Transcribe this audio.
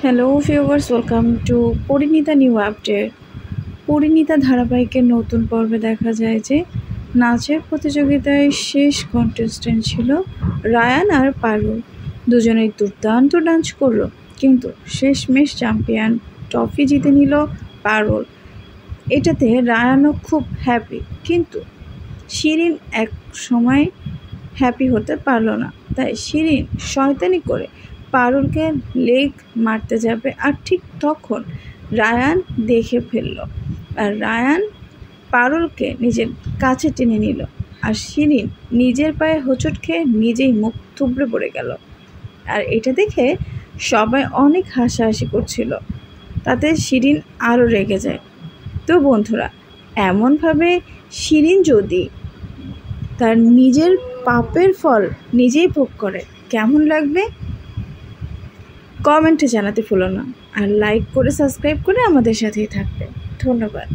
Hello viewers, welcome to Parineeta new update. Parineeta ধারাবাহিকের নতুন পর্বে দেখা যায় যে নাচের প্রতিযোগিতায় শেষ কন্টেস্ট্যান্ট ছিল রায়ান আর পারুল। দুজনেই দুর্দান্ত ডান্স করলো, কিন্তু শেষমেশ চ্যাম্পিয়ন ট্রফি জিতে নিল পারুল। এটাতে রায়ানও খুব হ্যাপি, কিন্তু শিরিন এক সময় হ্যাপি হতে পারলো না। তাই শিরিন শয়তানি করে পারুলকে লেগ মারতে যাবে, আর ঠিক তখন রায়ান দেখে ফেলল। আর রায়ান পারুলকে নিজের কাছে টেনে নিল, আর শিরিন নিজের পায়ে হোঁচট খেয়ে নিজেই মুখ থুবড়ে পড়ে গেল। আর এটা দেখে সবাই অনেক হাসাহাসি করছিল। তাতে শিরিন আরও রেগে যায়। তো বন্ধুরা, এমনভাবে শিরিন যদি তার নিজের পাপের ফল নিজেই ভোগ করে, কেমন লাগবে? কমেন্টে জানাতে ভুলো না, আর লাইক করে সাবস্ক্রাইব করে আমাদের সাথেই থাকবে। ধন্যবাদ।